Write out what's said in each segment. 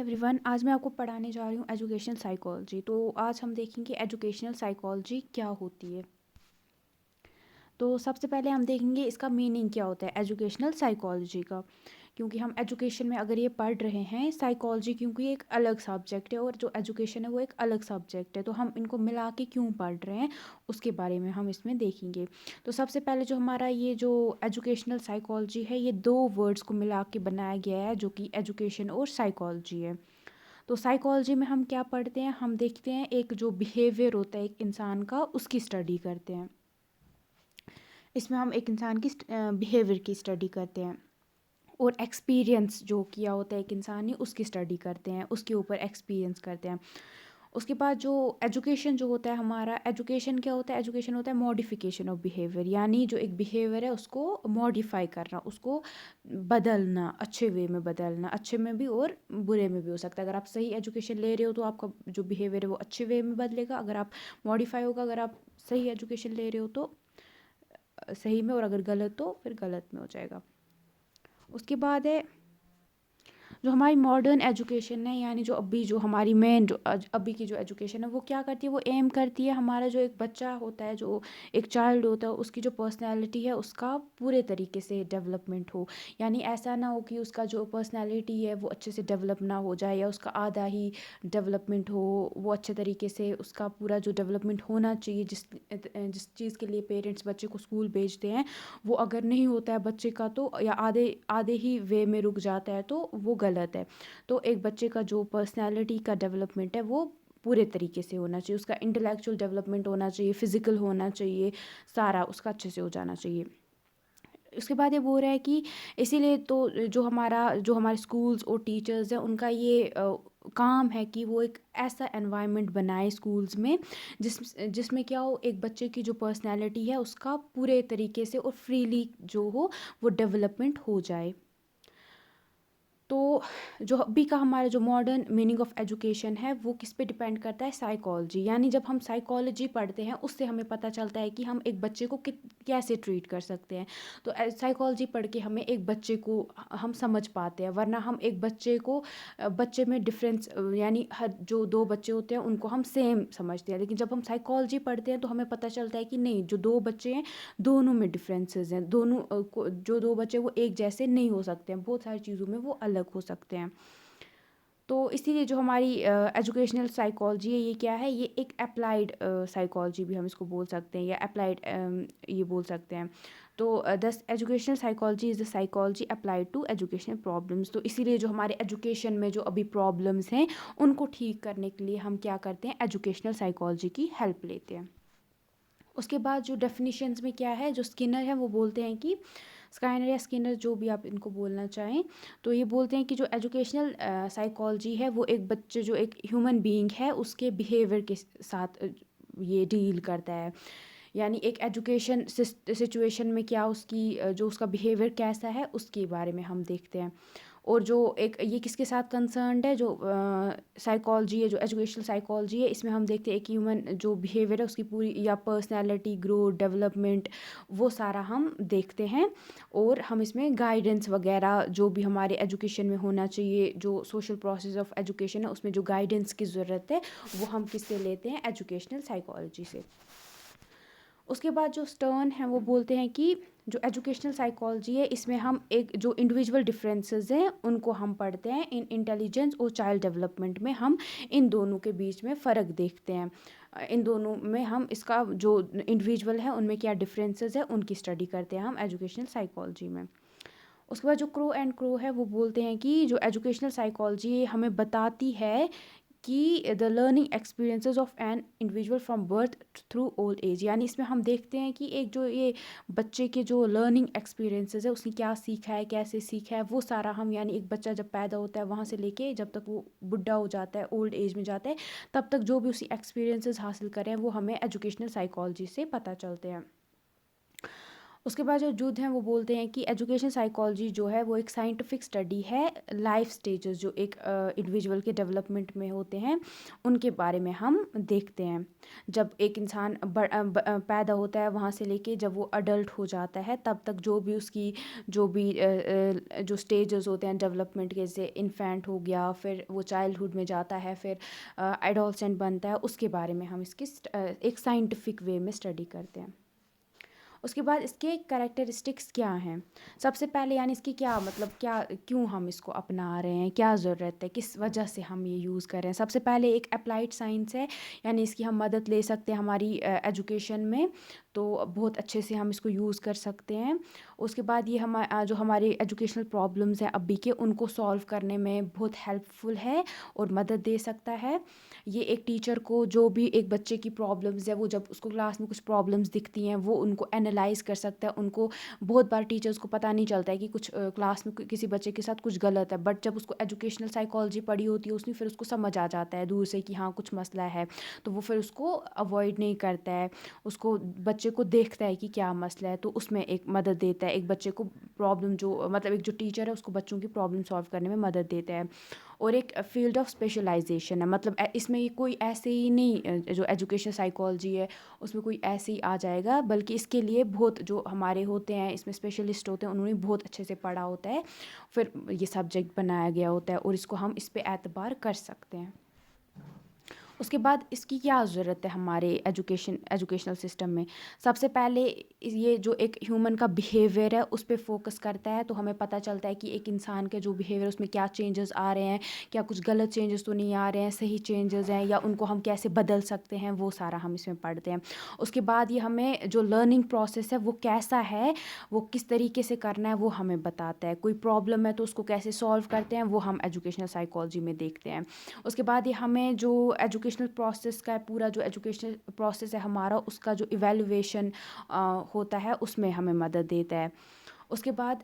Every one, آج میں آپ کو پڑھانے جا رہی ہوں ایجوکیشنل سائیکالوجی. تو آج ہم دیکھیں گے ایجوکیشنل سائیکالوجی کیا ہوتی ہے. تو سب سے پہلے ہم دیکھیں گے اس کا میننگ کیا ہوتا ہے ایجوکیشنل سائیکالوجی کا، کیونکہ ہم ایجوکیشن میں اگر یہ پڑھ رہے ہیں سائیکالوجی، کیونکہ یہ ایک الگ سبجیکٹ ہے اور جو ایجوکیشن ہے وہ ایک الگ سبجیکٹ ہے، تو ہم ان کو ملا کے کیوں پڑھ رہے ہیں اس کے بارے میں ہم اس میں دیکھیں گے. تو سب سے پہلے جو ہمارا یہ جو ایجوکیشنل سائیکالوجی ہے، یہ دو ورڈز کو ملا کے بنایا گیا ہے جو کہ ایجوکیشن اور سائیکالوجی ہے. تو سائیکالوجی میں ہم کیا پڑھتے ہیں؟ ہم دیکھتے ہیں ایک جو بیہیویئر ہوتا ہے ایک انسان کا، اس کی اسٹڈی کرتے ہیں. اس میں ہم ایک انسان کی بیہیویئر کی اسٹڈی کرتے ہیں، اور ایکسپیرینس جو کیا ہوتا ہے ایک انسان نے اس کی اسٹڈی کرتے ہیں، اس کے اوپر ایکسپیرینس کرتے ہیں. اس کے بعد جو ایجوکیشن جو ہوتا ہے ہمارا، ایجوکیشن کیا ہوتا ہے؟ ایجوکیشن ہوتا ہے ماڈیفیکیشن آف بیہیویئر، یعنی جو ایک بیہیویئر ہے اس کو ماڈیفائی کرنا، اس کو بدلنا، اچھے وے میں بدلنا، اچھے میں بھی اور برے میں بھی ہو سکتا ہے. اگر آپ صحیح ایجوکیشن لے رہے ہو تو آپ کا جو بیہیویئر ہے وہ اچھے وے میں بدلے گا، اگر آپ ماڈیفائی ہوگا. اگر آپ صحیح ایجوکیشن لے رہے ہو تو صحیح میں، اور اگر غلط تو پھر غلط میں ہو جائے گا. اس کے بعد ہے جو ہماری ماڈرن ایجوکیشن ہے، یعنی جو ابھی جو ہماری مین جو ابھی کی جو ایجوکیشن ہے وہ کیا کرتی ہے؟ وہ ایم کرتی ہے ہمارا جو ایک بچہ ہوتا ہے، جو ایک چائلڈ ہوتا ہے، اس کی جو پرسنالٹی ہے اس کا پورے طریقے سے ڈیولپمنٹ ہو. یعنی ایسا نہ ہو کہ اس کا جو پرسنالٹی ہے وہ اچھے سے ڈیولپ نہ ہو جائے، یا اس کا آدھا ہی ڈیولپمنٹ ہو. وہ اچھے طریقے سے اس کا پورا جو ڈیولپمنٹ ہونا چاہیے، جس چیز کے لیے پیرنٹس بچے کو اسکول بھیجتے ہیں، وہ اگر نہیں ہوتا ہے بچے کا تو، یا آدھے ہی وے میں رک جاتا ہے تو وہ غلط ہے. تو ایک بچے کا جو پرسنالٹی کا ڈیولپمنٹ ہے وہ پورے طریقے سے ہونا چاہیے، اس کا انٹلیکچوئل ڈیولپمنٹ ہونا چاہیے، فزیکل ہونا چاہیے، سارا اس کا اچھے سے ہو جانا چاہیے. اس کے بعد یہ بول رہا ہے کہ اسی لیے تو جو ہمارے اسکولز اور ٹیچرز ہیں ان کا یہ کام ہے کہ وہ ایک ایسا انوائرمنٹ بنائے اسکولز میں جس میں کیا ہو، ایک بچے کی جو پرسنالٹی ہے اس کا پورے طریقے سے اور فریلی جو ہو وہ ڈیولپمنٹ ہو جائے. تو جو ابھی کا ہمارا جو ماڈرن میننگ آف ایجوکیشن ہے وہ کس پہ ڈپینڈ کرتا ہے؟ سائیکالوجی. یعنی جب ہم سائیکالوجی پڑھتے ہیں اس سے ہمیں پتہ چلتا ہے کہ ہم ایک بچے کو کیسے ٹریٹ کر سکتے ہیں. تو سائیکالوجی پڑھ کے ہمیں ایک بچے کو ہم سمجھ پاتے ہیں، ورنہ ہم ایک بچے میں ڈفرینس، یعنی جو دو بچے ہوتے ہیں ان کو ہم سیم سمجھتے ہیں، لیکن جب ہم سائیکالوجی پڑھتے ہیں تو ہمیں پتہ چلتا ہے کہ نہیں، جو دو بچے ہیں دونوں میں ڈفرینسز ہیں، جو دو بچے وہ ایک جیسے نہیں ہو سکتے ہیں، بہت ساری چیزوں میں وہ الگ ہو سکتے ہیں. تو اسی لیے جو ہماری ایجوکیشنل سائیکالوجی ہے یہ کیا ہے؟ یہ ایک اپلائیڈ سائیکالوجی بھی ہم اس کو بول سکتے ہیں، یا اپلائیڈ یہ بول سکتے ہیں. تو this educational psychology is the psychology applied to educational problems. تو اسی لیے جو ہمارے ایجوکیشن میں جو ابھی پرابلمس ہیں ان کو ٹھیک کرنے کے لیے ہم کیا کرتے ہیں؟ ایجوکیشنل سائیکالوجی کی ہیلپ لیتے ہیں. اس کے بعد جو ڈیفینیشنز میں کیا ہے، جو اسکینر ہے وہ بولتے ہیں کہ اسکائنر یا اسکینر جو بھی آپ ان کو بولنا چاہیں، تو یہ بولتے ہیں کہ جو ایجوکیشنل سائیکالوجی ہے وہ ایک بچے جو ایک ہیومن بینگ ہے اس کے بیہیویئر کے ساتھ یہ ڈیل کرتا ہے. یعنی ایک ایجوکیشن سچویشن میں کیا اس کی جو اس کا بیہیویئر کیسا ہے اس کے بارے میں ہم دیکھتے ہیں. اور جو ایک یہ کس کے ساتھ کنسرنڈ ہے؟ جو سائیکالوجی ہے، جو ایجوکیشنل سائیکالوجی ہے، اس میں ہم دیکھتے ہیں ایک ہیومن جو بیہیویئر ہے اس کی پوری یا پرسنالٹی گروتھ ڈیولپمنٹ وہ سارا ہم دیکھتے ہیں. اور ہم اس میں گائیڈنس وغیرہ جو بھی ہمارے ایجوکیشن میں ہونا چاہیے، جو سوشل پروسیس آف ایجوکیشن ہے اس میں جو گائیڈنس کی ضرورت ہے وہ ہم کس سے لیتے ہیں؟ ایجوکیشنل سائیکالوجی سے. اس کے بعد جو اسٹرن ہے وہ بولتے ہیں کہ جو ایجوکیشنل سائیکالوجی ہے اس میں ہم ایک جو انڈیویجول ڈفرینسز ہیں ان کو ہم پڑھتے ہیں. انٹیلیجنس اور چائلڈ ڈیولپمنٹ میں ہم ان دونوں کے بیچ میں فرق دیکھتے ہیں. ان دونوں میں ہم اس کا جو انڈیویجول ہے ان میں کیا ڈفرینسز ہے ان کی اسٹڈی کرتے ہیں ہم ایجوکیشنل سائیکالوجی میں. اس کے بعد جو کرو اینڈ کرو ہے وہ بولتے ہیں کہ جو ایجوکیشنل سائیکالوجی ہمیں بتاتی ہے کہ the learning experiences of an individual from birth through old age. یعنی اس میں ہم دیکھتے ہیں کہ ایک جو یہ بچے کے جو لرننگ ایکسپیرینسز ہے اس نے کیا سیکھا ہے، کیسے سیکھا ہے، وہ سارا ہم، یعنی ایک بچہ جب پیدا ہوتا ہے وہاں سے لے کے جب تک وہ بڈھا ہو جاتا ہے، اولڈ ایج میں جاتا ہے، تب تک جو بھی اسی ایکسپیرینسز حاصل کریں وہ ہمیں ایجوکیشنل سائیکالوجی سے پتہ چلتے ہیں. اس کے بعد جو جودھ ہیں وہ بولتے ہیں کہ ایجوکیشن سائیکالوجی جو ہے وہ ایک سائنٹیفک اسٹڈی ہے لائف سٹیجز جو ایک انڈیویجول کے ڈیولپمنٹ میں ہوتے ہیں ان کے بارے میں ہم دیکھتے ہیں. جب ایک انسان پیدا ہوتا ہے وہاں سے لے کے جب وہ اڈلٹ ہو جاتا ہے تب تک جو بھی اس کی جو بھی جو سٹیجز ہوتے ہیں ڈیولپمنٹ کے, جیسے انفینٹ ہو گیا, پھر وہ چائلڈہڈ میں جاتا ہے, پھر ایڈولسنٹ بنتا ہے, اس کے بارے میں ہم اس کی ایک سائنٹیفک وے میں اسٹڈی کرتے ہیں. اس کے بعد اس کے کریکٹرسٹکس کیا ہیں. سب سے پہلے یعنی اس کی کیا مطلب کیا کیوں ہم اس کو اپنا رہے ہیں, کیا ضرورت ہے, کس وجہ سے ہم یہ یوز کر رہے ہیں. سب سے پہلے ایک اپلائیڈ سائنس ہے, یعنی اس کی ہم مدد لے سکتے ہیں ہماری ایجوکیشن میں, تو بہت اچھے سے ہم اس کو یوز کر سکتے ہیں. اس کے بعد یہ جو ہمارے ایجوکیشنل پرابلمز ہیں ابھی کے ان کو سولو کرنے میں بہت ہیلپ فل ہے اور مدد دے سکتا ہے. یہ ایک ٹیچر کو جو بھی ایک بچے کی پرابلمز ہے وہ جب اس کو کلاس میں کچھ پرابلمز دکھتی ہیں وہ ان کو اینالائز کر سکتا ہے. ان کو بہت بار ٹیچرز کو پتہ نہیں چلتا ہے کہ کچھ کلاس میں کسی بچے کے ساتھ کچھ غلط ہے, بٹ جب اس کو ایجوکیشنل سائیکالوجی پڑھی ہوتی ہے اس نے پھر اس کو سمجھ آ جاتا ہے دور سے کہ ہاں کچھ مسئلہ ہے, تو وہ پھر اس کو اوائڈ نہیں کرتا ہے, اس کو بچے کو دیکھتا ہے کہ کیا مسئلہ ہے, تو اس میں ایک مدد دیتا ہے ایک بچے کو پرابلم جو مطلب ایک جو ٹیچر ہے اس کو بچوں کی پرابلم سالو کرنے میں مدد دیتا ہے. اور ایک فیلڈ آف اسپیشلائزیشن ہے, مطلب اس میں کوئی ایسے ہی نہیں جو ایجوکیشن سائیکالوجی ہے اس میں کوئی ایسے ہی آ جائے گا, بلکہ اس کے لیے بہت جو ہمارے ہوتے ہیں اس میں اسپیشلسٹ ہوتے ہیں انہوں نے بہت اچھے سے پڑھا ہوتا ہے, پھر یہ سبجیکٹ بنایا گیا ہوتا ہے اور اس کو ہم اس پہ اعتبار کر سکتے ہیں. اس کے بعد اس کی کیا ضرورت ہے ہمارے ایجوکیشنل سسٹم میں. سب سے پہلے یہ جو ایک ہیومن کا بیہیویئر ہے اس پہ فوکس کرتا ہے, تو ہمیں پتہ چلتا ہے کہ ایک انسان کے جو بیہیویئر اس میں کیا چینجز آ رہے ہیں, کیا کچھ غلط چینجز تو نہیں آ رہے ہیں, صحیح چینجز ہیں, یا ان کو ہم کیسے بدل سکتے ہیں, وہ سارا ہم اس میں پڑھتے ہیں. اس کے بعد یہ ہمیں جو لرننگ پروسیس ہے وہ کیسا ہے, وہ کس طریقے سے کرنا ہے وہ ہمیں بتاتا ہے. کوئی پرابلم ہے تو اس کو کیسے سولو کرتے ہیں وہ ہم ایجوکیشنل سائیکالوجی میں دیکھتے ہیں. اس کے بعد یہ ہمیں جو ایجوکیشنل پروسیس کا پورا جو ایجوکیشنل پروسیس ہے ہمارا اس کا جو ایویلویشن ہوتا ہے اس میں ہمیں مدد دیتا ہے. اس کے بعد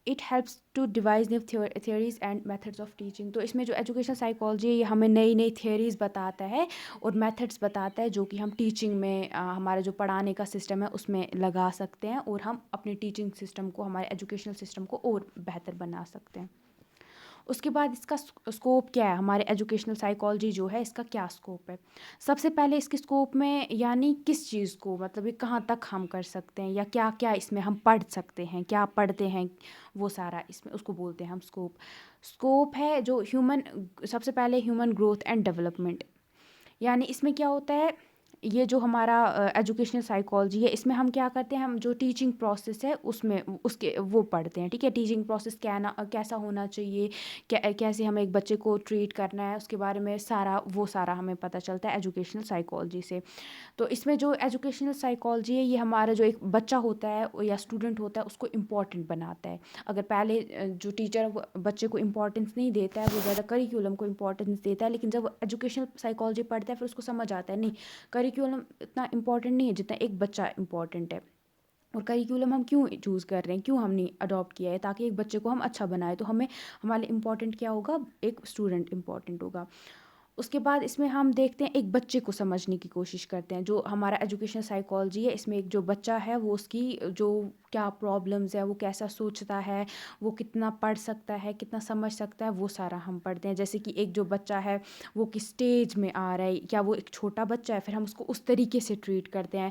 it helps to devise new theories and methods of teaching. تو اس میں جو ایجوکیشن سائیکالوجی ہے یہ ہمیں نئی نئی تھیوریز بتاتا ہے اور میتھڈس بتاتا ہے جو کہ ہم ٹیچنگ میں ہمارا جو پڑھانے کا سسٹم ہے اس میں لگا سکتے ہیں, اور ہم اپنے ٹیچنگ سسٹم کو ہمارے ایجوکیشنل سسٹم کو اور بہتر بنا سکتے ہیں. اس کے بعد اس کا اسکوپ کیا ہے, ہمارے ایجوکیشنل سائیکالوجی جو ہے اس کا کیا اسکوپ ہے. سب سے پہلے اس کے اسکوپ میں یعنی کس چیز کو مطلب یہ کہاں تک ہم کر سکتے ہیں یا کیا کیا اس میں ہم پڑھ سکتے ہیں, کیا پڑھتے ہیں, وہ سارا اس میں اس کو بولتے ہیں ہم اسکوپ. اسکوپ ہے جو سب سے پہلے ہیومن گروتھ اینڈ ڈیولپمنٹ, یعنی اس میں کیا ہوتا ہے, یہ جو ہمارا ایجوکیشنل سائیکالوجی ہے اس میں ہم کیا کرتے ہیں, ہم جو ٹیچنگ پروسیس ہے اس میں اس کے وہ پڑھتے ہیں. ٹھیک ہے, ٹیچنگ پروسیس کیسا ہونا چاہیے, کیسے ہمیں ایک بچے کو ٹریٹ کرنا ہے, اس کے بارے میں وہ سارا ہمیں پتہ چلتا ہے ایجوکیشنل سائیکالوجی سے. تو اس میں جو ایجوکیشنل سائیکالوجی ہے یہ ہمارا جو ایک بچہ ہوتا ہے یا اسٹوڈنٹ ہوتا ہے اس کو امپورٹنٹ بناتا ہے. اگر پہلے جو ٹیچر بچے کو امپورٹنس نہیں دیتا ہے, وہ زیادہ کریکولم کو امپورٹنس دیتا ہے, لیکن جب وہ ایجوکیشنل سائیکالوجی پڑھتا ہے پھر اس کو سمجھ آتا ہے نہیں کریکولم اتنا امپورٹنٹ نہیں ہے جتنا ایک بچہ امپورٹنٹ ہے, اور کریکولم ہم کیوں چوز کر رہے ہیں, کیوں ہم نے اڈاپٹ کیا ہے, تاکہ ایک بچے کو ہم اچھا بنائے. تو ہمارے امپورٹنٹ کیا ہوگا, ایک اسٹوڈنٹ امپورٹنٹ ہوگا. اس کے بعد اس میں ہم دیکھتے ہیں ایک بچے کو سمجھنے کی کوشش کرتے ہیں. جو ہمارا ایجوکیشن سائیکالوجی ہے اس میں ایک جو بچہ ہے وہ اس کی جو کیا پرابلمز ہے, وہ کیسا سوچتا ہے, وہ کتنا پڑھ سکتا ہے, کتنا سمجھ سکتا ہے, وہ سارا ہم پڑھتے ہیں. جیسے کہ ایک جو بچہ ہے وہ کس اسٹیج میں آ رہا ہے, کیا وہ ایک چھوٹا بچہ ہے, پھر ہم اس کو اس طریقے سے ٹریٹ کرتے ہیں.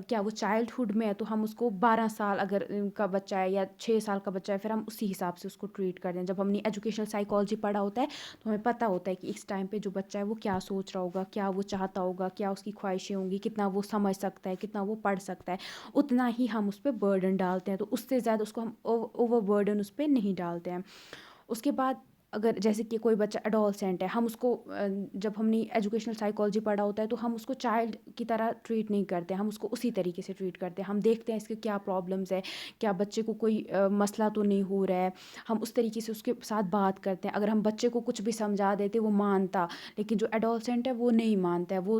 کیا وہ چائلڈہڈ میں ہے تو ہم اس کو 12 سال اگر کا بچہ ہے یا 6 سال کا بچہ ہے پھر ہم اسی حساب سے اس کو ٹریٹ کرتے ہیں. جب ہم نے ایجوکیشنل سائیکالوجی پڑھا ہوتا ہے تو ہمیں پتہ ہوتا ہے کہ اس ٹائم پہ جو بچہ ہے وہ کیا سوچ رہا ہوگا, کیا وہ چاہتا ہوگا, کیا اس کی خواہشیں ہوں گی, کتنا وہ سمجھ سکتا ہے, کتنا وہ پڑھ سکتا ہے. اتنا ہی ہم اس پہ برڈن ڈالتے ہیں, تو اس سے زیادہ اس کو ہم اوور برڈن اس پہ نہیں ڈالتے ہیں. اس کے بعد اگر جیسے کہ کوئی بچہ ایڈولسنٹ ہے, ہم اس کو جب ہم نے ایجوکیشنل سائیکالوجی پڑھا ہوتا ہے تو ہم اس کو چائلڈ کی طرح ٹریٹ نہیں کرتے, ہم اس کو اسی طریقے سے ٹریٹ کرتے ہیں. ہم دیکھتے ہیں اس کے کیا پرابلمز ہے, کیا بچے کو کوئی مسئلہ تو نہیں ہو رہا ہے, ہم اس طریقے سے اس کے ساتھ بات کرتے ہیں. اگر ہم بچے کو کچھ بھی سمجھا دیتے وہ مانتا, لیکن جو ایڈولسنٹ ہے وہ نہیں مانتا ہے, وہ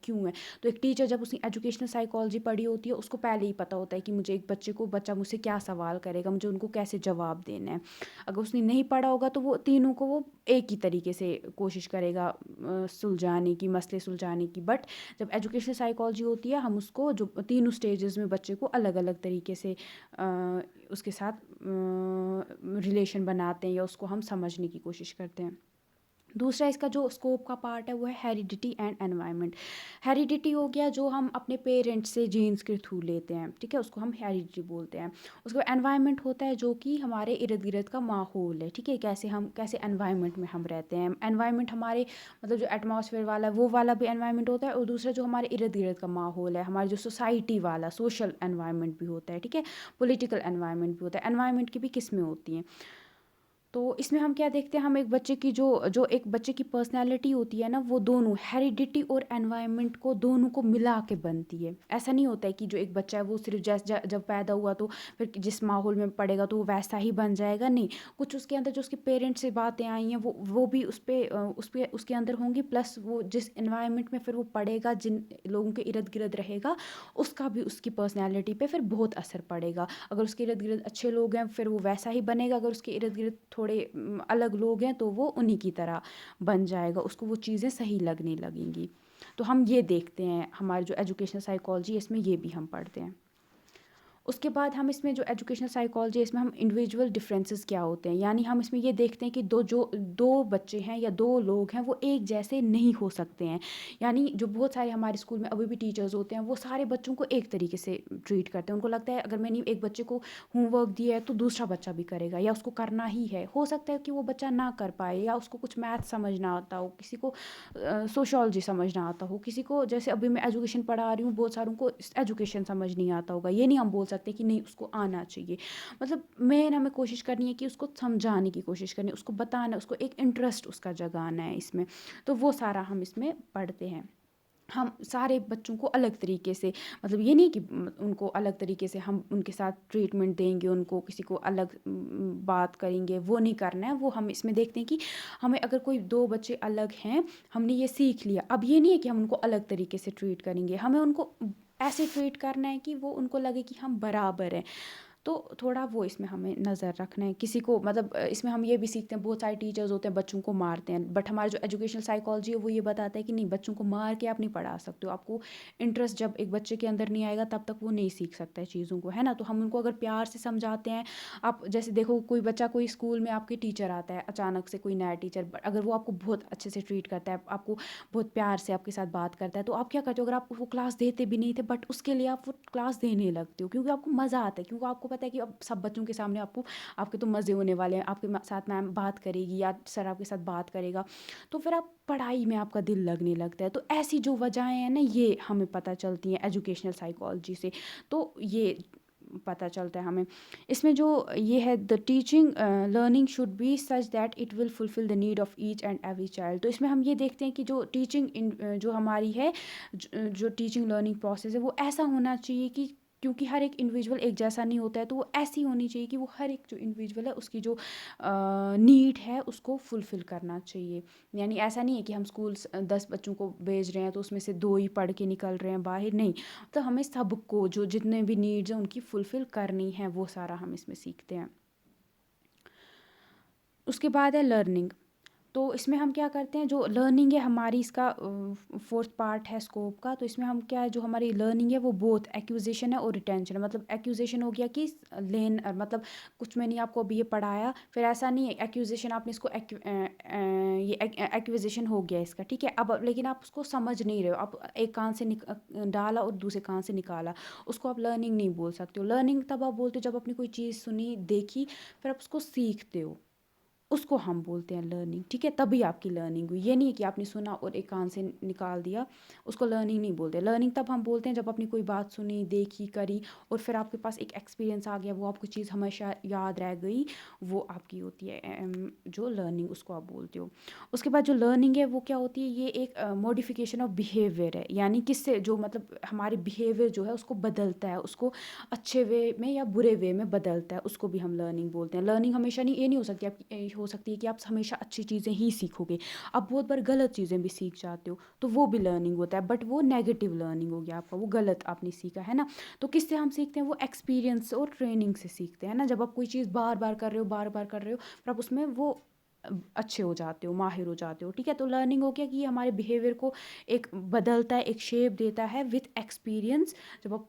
کیوں ہے. تو ایک ٹیچر جب اس نے ایجوکیشنل سائیکالوجی پڑھی ہوتی ہے، اس کو پہلے ہی پتہ ہوتا ہے کہ مجھے ایک بچہ مجھ سے کیا سوال کرے گا، مجھے ان کو کیسے جواب دینا ہے. اگر اس نے نہیں پڑھا ہوگا تو وہ تینوں کو وہ ایک ہی طریقے سے کوشش کرے گا سلجھانے کی، مسئلے سلجھانے کی. بٹ جب ایجوکیشنل سائیکالوجی ہوتی ہے، ہم اس کو جو تینوں سٹیجز میں بچے کو الگ الگ طریقے سے اس کے ساتھ ریلیشن بناتے ہیں یا اس کو ہم سمجھنے کی کوشش کرتے ہیں. دوسرا اس کا جو اسکوپ کا پارٹ ہے وہ ہے ہیریڈیٹی اینڈ انوائرمنٹ. ہیریڈیٹی ہو گیا جو ہم اپنے پیرنٹس سے جینس کے تھرو لیتے ہیں، ٹھیک ہے، اس کو ہم ہیریڈیٹی بولتے ہیں. اس کو انوائرمنٹ ہوتا ہے جو کہ ہمارے ارد گرد کا ماحول ہے، ٹھیک ہے، کیسے انوائرمنٹ میں ہم رہتے ہیں. انوائرمنٹ ہمارے مطلب جو ایٹماسفیئر والا ہے وہ والا بھی انوائرمنٹ ہوتا ہے، اور دوسرا جو ہمارے ارد گرد کا ماحول ہے، ہماری جو سوسائٹی والا سوشل انوائرمنٹ بھی ہوتا ہے، ٹھیک ہے، پولیٹیکل انوائرمنٹ بھی ہوتا ہے. انوائرمنٹ کی بھی قسمیں ہوتی ہیں. تو اس میں ہم کیا دیکھتے ہیں، ہم ایک بچے کی جو ایک بچے کی پرسنالٹی ہوتی ہے نا، وہ دونوں ہیریڈیٹی اور انوائرمنٹ کو دونوں کو ملا کے بنتی ہے. ایسا نہیں ہوتا ہے کہ جو ایک بچہ ہے وہ صرف جب پیدا ہوا تو پھر جس ماحول میں پڑے گا تو وہ ویسا ہی بن جائے گا. نہیں، کچھ اس کے اندر جو اس کے پیرنٹ سے باتیں آئی ہیں وہ بھی اس کے اندر ہوں گی، پلس وہ جس انوائرمنٹ میں پھر وہ پڑے گا، جن لوگوں کے ارد گرد رہے گا، اس کا بھی اس کی پرسنالٹی پہ پھر بہت اثر پڑے گا. اگر اس کے ارد گرد اچھے لوگ ہیں پھر وہ ویسا ہی بنے گا، اگر اس کے ارد گرد تھوڑے الگ لوگ ہیں تو وہ انہی کی طرح بن جائے گا، اس کو وہ چیزیں صحیح لگنے لگیں گی. تو ہم یہ دیکھتے ہیں، ہماری جو ایجوکیشنل سائیکالوجی اس میں یہ بھی ہم پڑھتے ہیں. اس کے بعد ہم اس میں جو ایجوکیشنل سائیکالوجی اس میں ہم انڈیویجول ڈفرینسز کیا ہوتے ہیں، یعنی ہم اس میں یہ دیکھتے ہیں کہ دو بچے ہیں یا دو لوگ ہیں وہ ایک جیسے نہیں ہو سکتے ہیں. یعنی جو بہت سارے ہمارے اسکول میں ابھی بھی ٹیچرز ہوتے ہیں وہ سارے بچوں کو ایک طریقے سے ٹریٹ کرتے ہیں. ان کو لگتا ہے اگر میں نے ایک بچے کو ہوم ورک دیا ہے تو دوسرا بچہ بھی کرے گا یا اس کو کرنا ہی ہے. ہو سکتا ہے کہ وہ بچہ نہ کر پائے یا اس کو کچھ میتھ سمجھ نہ آتا ہو، کسی کو سوشالوجی سمجھ نہ آتا ہو، کسی کو جیسے ابھی میں ایجوکیشن پڑھا رہی ہوں بہت ساروں کو ایجوکیشن سمجھ نہیں آتا ہوگا. یہ نہیں ہم بول سکتے کہ نہیں اس کو آنا چاہیے. مطلب مین ہمیں کوشش کرنی ہے کہ اس کو سمجھانے کی کوشش کرنی ہے، اس کو بتانا، اس کو ایک انٹرسٹ اس کا جگانا ہے اس میں. تو وہ سارا ہم اس میں پڑھتے ہیں. ہم سارے بچوں کو الگ طریقے سے، مطلب یہ نہیں کہ ان کو الگ طریقے سے ہم ان کے ساتھ ٹریٹمنٹ دیں گے، ان کو کسی کو الگ بات کریں گے، وہ نہیں کرنا ہے. وہ ہم اس میں دیکھتے ہیں کہ ہمیں اگر کوئی دو بچے الگ ہیں، ہم نے یہ سیکھ لیا، اب یہ نہیں ہے کہ ہم ان کو الگ طریقے سے ٹریٹ کریں گے، ہمیں ان کو ایسے ٹریٹ کرنا ہے کہ وہ ان کو لگے کہ ہم برابر ہیں. تو تھوڑا وہ اس میں ہمیں نظر رکھنا ہے. کسی کو مطلب اس میں ہم یہ بھی سیکھتے ہیں، بہت سارے ٹیچرز ہوتے ہیں بچوں کو مارتے ہیں، بٹ ہمارا جو ایجوکیشنل سائیکالوجی ہے وہ یہ بتاتا ہے کہ نہیں، بچوں کو مار کے آپ نہیں پڑھا سکتے ہو. آپ کو انٹرسٹ جب ایک بچے کے اندر نہیں آئے گا تب تک وہ نہیں سیکھ سکتا ہے چیزوں کو، ہے نا. تو ہم ان کو اگر پیار سے سمجھاتے ہیں، آپ جیسے دیکھو کوئی بچہ کوئی اسکول میں آپ کے ٹیچر آتا ہے اچانک سے، کوئی نیا ٹیچر، اگر وہ آپ کو بہت اچھے سے ٹریٹ کرتا ہے، آپ کو بہت پیار سے آپ کے ساتھ بات کرتا ہے، تو آپ کیا کرتے ہو؟ اگر آپ وہ کلاس دیتے بھی نہیں تھے بٹ اس کے لیے آپ وہ کلاس دینے لگتے ہو، کیونکہ آپ کو مزہ آتا ہے، کیونکہ آپ کو پتہ ہے کہ اب سب بچوں کے سامنے آپ کے تو مزے ہونے والے ہیں، آپ کے ساتھ میم بات کرے گی یا سر آپ کے ساتھ بات کرے گا، تو پھر آپ پڑھائی میں آپ کا دل لگنے لگتا ہے. تو ایسی جو وجہیں ہیں نا، یہ ہمیں پتہ چلتی ہیں ایجوکیشنل سائیکالوجی سے. تو یہ پتہ چلتا ہے ہمیں. اس میں جو یہ ہے the teaching learning should be such that it will fulfil the need of each and every child. تو اس میں ہم یہ دیکھتے ہیں کہ جو ٹیچنگ جو ہماری ہے، جو ٹیچنگ لرننگ پروسیس ہے وہ ایسا ہونا چاہیے کہ کیونکہ ہر ایک انڈیویجول ایک جیسا نہیں ہوتا ہے، تو وہ ایسی ہونی چاہیے کہ وہ ہر ایک جو انڈیویجول ہے اس کی جو نیڈ ہے اس کو فلفل کرنا چاہیے. یعنی ایسا نہیں ہے کہ ہم اسکول 10 بچوں کو بھیج رہے ہیں تو اس میں سے 2 ہی پڑھ کے نکل رہے ہیں باہر، نہیں. تو ہمیں سب کو جو جتنے بھی نیڈز ہیں ان کی فلفل کرنی ہے، وہ سارا ہم اس میں سیکھتے ہیں. اس کے بعد ہے لرننگ. تو اس میں ہم کیا کرتے ہیں، جو لرننگ ہے ہماری، اس کا 4th پارٹ ہے اسکوپ کا. تو اس میں ہم کیا ہے، جو ہماری لرننگ ہے وہ بہت ایکوزیشن ہے اور ریٹینشن ہے. مطلب ایکوزیشن ہو گیا کہ مطلب کچھ میں نے آپ کو ابھی یہ پڑھایا، پھر ایسا نہیں ہے ایکوزیشن آپ نے اس کو یہ ایکوزیشن ہو گیا اس کا، ٹھیک ہے. اب لیکن آپ اس کو سمجھ نہیں رہے ہو، آپ ایک کان سے ڈالا اور دوسرے کان سے نکالا، اس کو آپ لرننگ نہیں بول سکتے ہو. لرننگ تب آپ بولتے ہو جب اپنی کوئی چیز سنی، دیکھی، پھر آپ اس کو سیکھتے ہو، اس کو ہم بولتے ہیں لرننگ، ٹھیک ہے. تبھی آپ کی لرننگ ہوئی. یہ نہیں ہے کہ آپ نے سنا اور ایک کان سے نکال دیا، اس کو لرننگ نہیں بولتے. لرننگ تب ہم بولتے ہیں جب اپنی کوئی بات سنی، دیکھی، کری اور پھر آپ کے پاس ایک ایکسپیرینس آ گیا، وہ آپ کو چیز ہمیشہ یاد رہ گئی، وہ آپ کی ہوتی ہے جو لرننگ، اس کو آپ بولتے ہو. اس کے بعد جو لرننگ ہے وہ کیا ہوتی ہے، یہ ایک موڈیفیکیشن آف بیہیویئر ہے. یعنی کس سے جو مطلب ہمارے بیہیویئر جو ہے اس کو بدلتا ہے، اس کو اچھے وے میں یا برے وے میں بدلتا ہے، اس کو بھی ہم لرننگ بولتے ہیں. لرننگ ہمیشہ نہیں، یہ نہیں ہو سکتی ہو سکتی ہے کہ آپ ہمیشہ اچھی چیزیں ہی سیکھو گے. آپ بہت بار غلط چیزیں بھی سیکھ جاتے ہو, تو وہ بھی لرننگ ہوتا ہے, بٹ وہ نیگیٹو لرننگ ہو گیا آپ کا, وہ غلط آپ نے سیکھا ہے نا. تو کس سے ہم سیکھتے ہیں؟ وہ ایکسپیرینس اور ٹریننگ سے سیکھتے ہیں نا. جب آپ کوئی چیز بار بار کر رہے ہو, بار بار کر رہے ہو, پھر آپ اس میں وہ اچھے ہو جاتے ہو, ماہر ہو جاتے ہو. ٹھیک ہے, تو لرننگ ہو گیا کہ یہ ہمارے بیہیویئر کو ایک بدلتا ہے, ایک شیپ دیتا ہے وتھ ایکسپیرینس. جب آپ